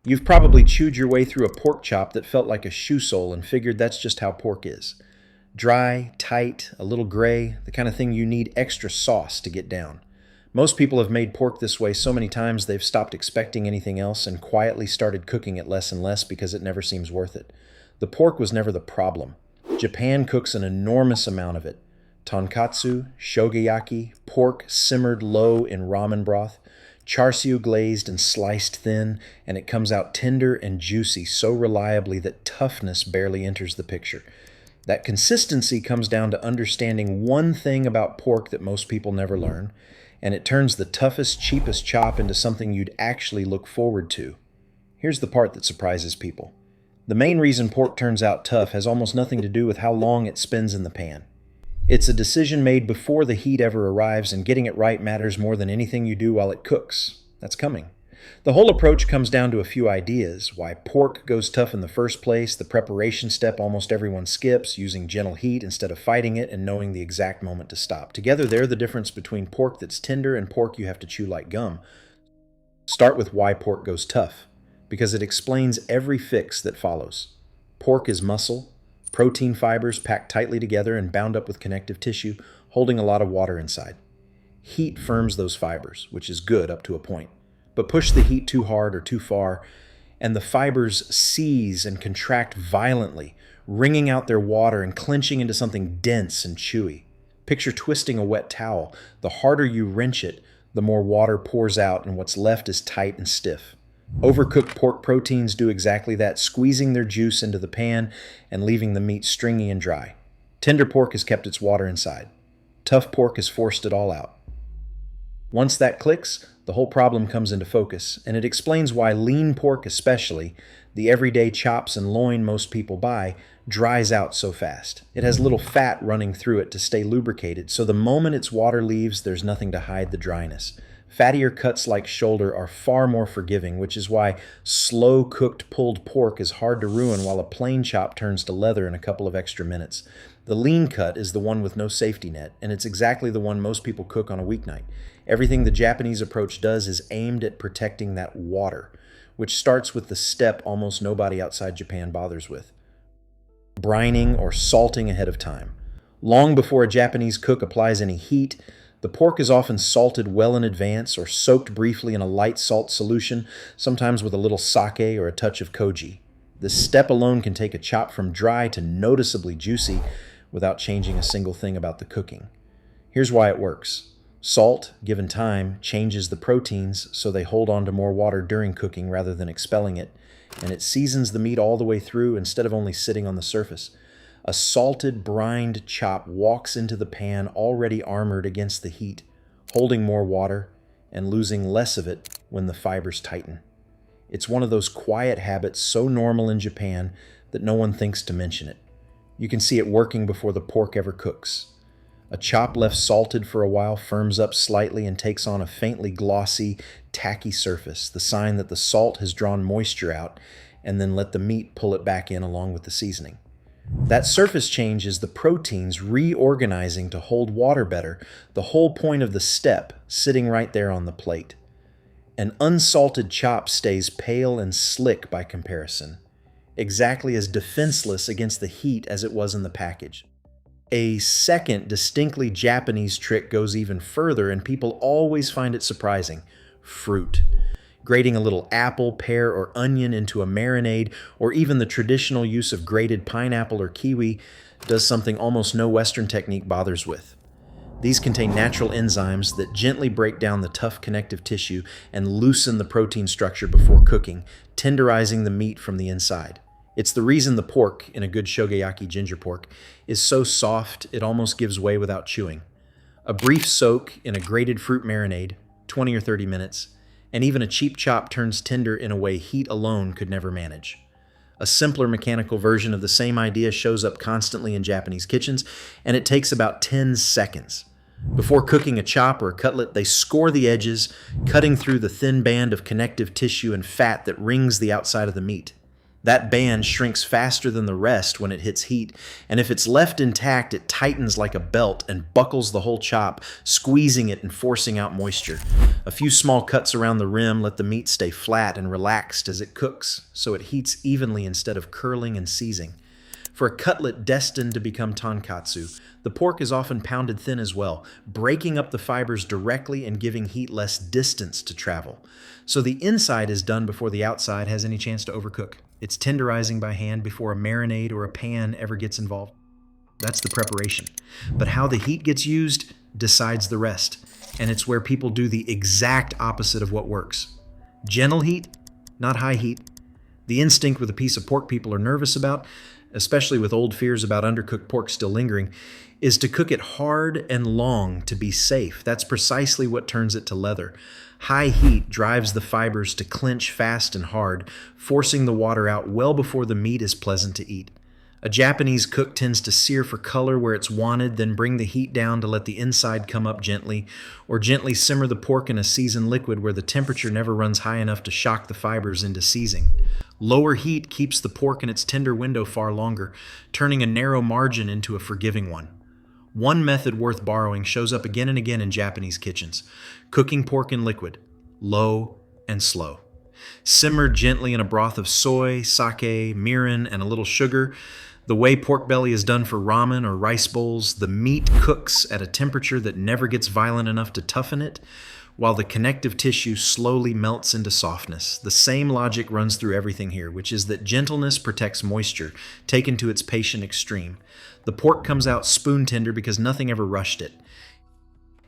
You've probably chewed your way through a pork chop that felt like a shoe sole and figured that's just how pork is. Dry, tight, a little gray, the kind of thing you need extra sauce to get down. Most people have made pork this way so many times they've stopped expecting anything else and quietly started cooking it less and less because it never seems worth it. The pork was never the problem. Japan cooks an enormous amount of it. Tonkatsu, shogayaki, pork simmered low in ramen broth, char siu glazed and sliced thin, and it comes out tender and juicy so reliably that toughness barely enters the picture. That consistency comes down to understanding one thing about pork that most people never learn, and it turns the toughest, cheapest chop into something you'd actually look forward to. Here's the part that surprises people. The main reason pork turns out tough has almost nothing to do with how long it spends in the pan. It's a decision made before the heat ever arrives, and getting it right matters more than anything you do while it cooks. That's coming. The whole approach comes down to a few ideas: why pork goes tough in the first place, the preparation step almost everyone skips, using gentle heat instead of fighting it, and knowing the exact moment to stop. Together, they're the difference between pork that's tender and pork you have to chew like gum. Start with why pork goes tough, because it explains every fix that follows. Pork is muscle, protein fibers packed tightly together and bound up with connective tissue, holding a lot of water inside. Heat firms those fibers, which is good up to a point. But push the heat too hard or too far, and the fibers seize and contract violently, wringing out their water and clenching into something dense and chewy. Picture twisting a wet towel. The harder you wrench it, the more water pours out, and what's left is tight and stiff. Overcooked pork proteins do exactly that, squeezing their juice into the pan and leaving the meat stringy and dry. Tender pork has kept its water inside. Tough pork has forced it all out. Once that clicks, the whole problem comes into focus, and it explains why lean pork especially, the everyday chops and loin most people buy, dries out so fast. It has little fat running through it to stay lubricated, so the moment its water leaves, there's nothing to hide the dryness. Fattier cuts like shoulder are far more forgiving, which is why slow-cooked pulled pork is hard to ruin while a plain chop turns to leather in a couple of extra minutes. The lean cut is the one with no safety net, and it's exactly the one most people cook on a weeknight. Everything the Japanese approach does is aimed at protecting that water, which starts with the step almost nobody outside Japan bothers with: brining or salting ahead of time. Long before a Japanese cook applies any heat, the pork is often salted well in advance or soaked briefly in a light salt solution, sometimes with a little sake or a touch of koji. This step alone can take a chop from dry to noticeably juicy without changing a single thing about the cooking. Here's why it works. Salt, given time, changes the proteins so they hold on to more water during cooking rather than expelling it, and it seasons the meat all the way through instead of only sitting on the surface. A salted, brined chop walks into the pan already armored against the heat, holding more water and losing less of it when the fibers tighten. It's one of those quiet habits so normal in Japan that no one thinks to mention it. You can see it working before the pork ever cooks. A chop left salted for a while firms up slightly and takes on a faintly glossy, tacky surface, the sign that the salt has drawn moisture out and then let the meat pull it back in along with the seasoning. That surface change is the proteins reorganizing to hold water better, the whole point of the step sitting right there on the plate. An unsalted chop stays pale and slick by comparison, exactly as defenseless against the heat as it was in the package. A second distinctly Japanese trick goes even further, and people always find it surprising: fruit. Grating a little apple, pear, or onion into a marinade, or even the traditional use of grated pineapple or kiwi, does something almost no Western technique bothers with. These contain natural enzymes that gently break down the tough connective tissue and loosen the protein structure before cooking, tenderizing the meat from the inside. It's the reason the pork, in a good shogayaki ginger pork, is so soft it almost gives way without chewing. A brief soak in a grated fruit marinade, 20 or 30 minutes, and even a cheap chop turns tender in a way heat alone could never manage. A simpler mechanical version of the same idea shows up constantly in Japanese kitchens, and it takes about 10 seconds. Before cooking a chop or a cutlet, they score the edges, cutting through the thin band of connective tissue and fat that rings the outside of the meat. That band shrinks faster than the rest when it hits heat, and if it's left intact, it tightens like a belt and buckles the whole chop, squeezing it and forcing out moisture. A few small cuts around the rim let the meat stay flat and relaxed as it cooks, so it heats evenly instead of curling and seizing. For a cutlet destined to become tonkatsu, the pork is often pounded thin as well, breaking up the fibers directly and giving heat less distance to travel. So the inside is done before the outside has any chance to overcook. It's tenderizing by hand before a marinade or a pan ever gets involved. That's the preparation. But how the heat gets used decides the rest, and it's where people do the exact opposite of what works. Gentle heat, not high heat. The instinct with a piece of pork people are nervous about, especially with old fears about undercooked pork still lingering, is to cook it hard and long to be safe. That's precisely what turns it to leather. High heat drives the fibers to clench fast and hard, forcing the water out well before the meat is pleasant to eat. A Japanese cook tends to sear for color where it's wanted, then bring the heat down to let the inside come up gently, or gently simmer the pork in a seasoned liquid where the temperature never runs high enough to shock the fibers into seizing. Lower heat keeps the pork in its tender window far longer, turning a narrow margin into a forgiving one. One method worth borrowing shows up again and again in Japanese kitchens: cooking pork in liquid, low and slow. Simmered gently in a broth of soy, sake, mirin, and a little sugar. The way pork belly is done for ramen or rice bowls, the meat cooks at a temperature that never gets violent enough to toughen it, while the connective tissue slowly melts into softness. The same logic runs through everything here, which is that gentleness protects moisture, taken to its patient extreme. The pork comes out spoon tender because nothing ever rushed it.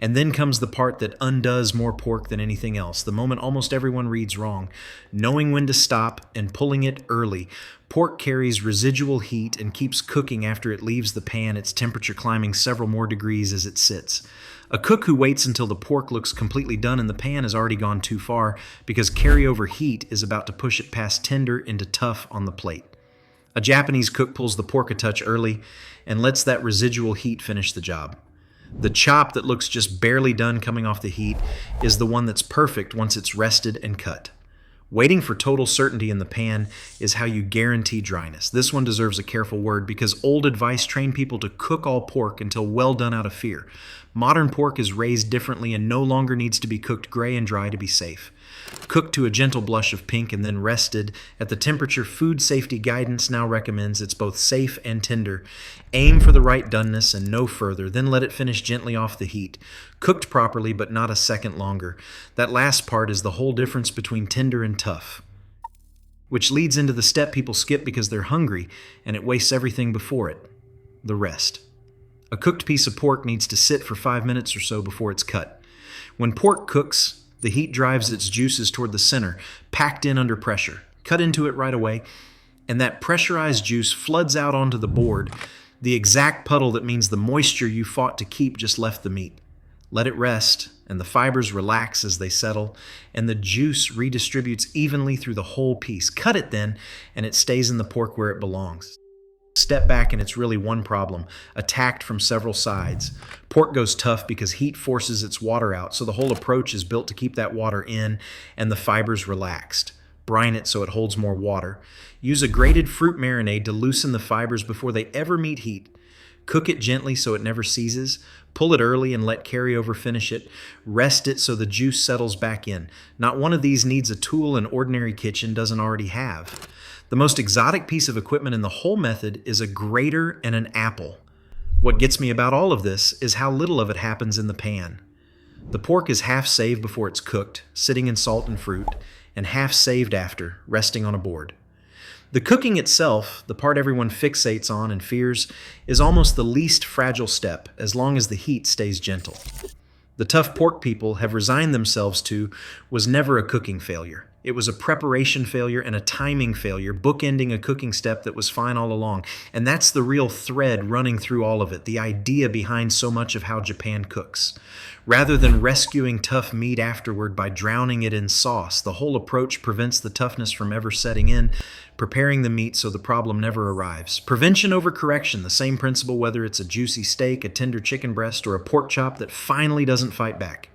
And then comes the part that undoes more pork than anything else, the moment almost everyone reads wrong: knowing when to stop and pulling it early. Pork carries residual heat and keeps cooking after it leaves the pan, its temperature climbing several more degrees as it sits. A cook who waits until the pork looks completely done in the pan has already gone too far, because carryover heat is about to push it past tender into tough on the plate. A Japanese cook pulls the pork a touch early and lets that residual heat finish the job. The chop that looks just barely done coming off the heat is the one that's perfect once it's rested and cut. Waiting for total certainty in the pan is how you guarantee dryness. This one deserves a careful word because old advice trained people to cook all pork until well done out of fear. Modern pork is raised differently and no longer needs to be cooked gray and dry to be safe. Cooked to a gentle blush of pink and then rested at the temperature food safety guidance now recommends, it's both safe and tender. Aim for the right doneness and no further, then let it finish gently off the heat. Cooked properly, but not a second longer. That last part is the whole difference between tender and tough, which leads into the step people skip because they're hungry, and it wastes everything before it: the rest. A cooked piece of pork needs to sit for 5 minutes or so before it's cut. When pork cooks, the heat drives its juices toward the center, packed in under pressure. Cut into it right away, and that pressurized juice floods out onto the board, the exact puddle that means the moisture you fought to keep just left the meat. Let it rest, and the fibers relax as they settle, and the juice redistributes evenly through the whole piece. Cut it then, and it stays in the pork where it belongs. Step back and it's really one problem, attacked from several sides. Pork goes tough because heat forces its water out, so the whole approach is built to keep that water in and the fibers relaxed. Brine it so it holds more water. Use a grated fruit marinade to loosen the fibers before they ever meet heat. Cook it gently so it never seizes. Pull it early and let carryover finish it. Rest it so the juice settles back in. Not one of these needs a tool an ordinary kitchen doesn't already have. The most exotic piece of equipment in the whole method is a grater and an apple. What gets me about all of this is how little of it happens in the pan. The pork is half saved before it's cooked, sitting in salt and fruit, and half saved after, resting on a board. The cooking itself, the part everyone fixates on and fears, is almost the least fragile step, as long as the heat stays gentle. The tough pork people have resigned themselves to was never a cooking failure. It was a preparation failure and a timing failure, bookending a cooking step that was fine all along. And that's the real thread running through all of it, the idea behind so much of how Japan cooks. Rather than rescuing tough meat afterward by drowning it in sauce, the whole approach prevents the toughness from ever setting in, preparing the meat so the problem never arrives. Prevention over correction, the same principle whether it's a juicy steak, a tender chicken breast, or a pork chop that finally doesn't fight back.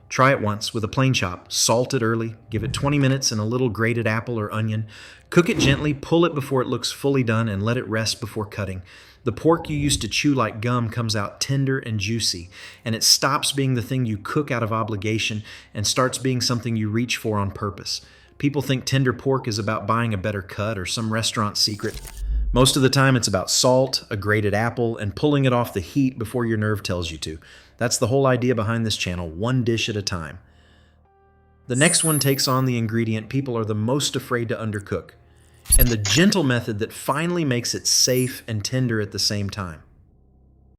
Try it once with a plain chop. Salt it early, give it 20 minutes in a little grated apple or onion. Cook it gently, pull it before it looks fully done, and let it rest before cutting. The pork you used to chew like gum comes out tender and juicy, and it stops being the thing you cook out of obligation and starts being something you reach for on purpose. People think tender pork is about buying a better cut or some restaurant secret. Most of the time it's about salt, a grated apple, and pulling it off the heat before your nerve tells you to. That's the whole idea behind this channel, one dish at a time. The next one takes on the ingredient people are the most afraid to undercook, and the gentle method that finally makes it safe and tender at the same time.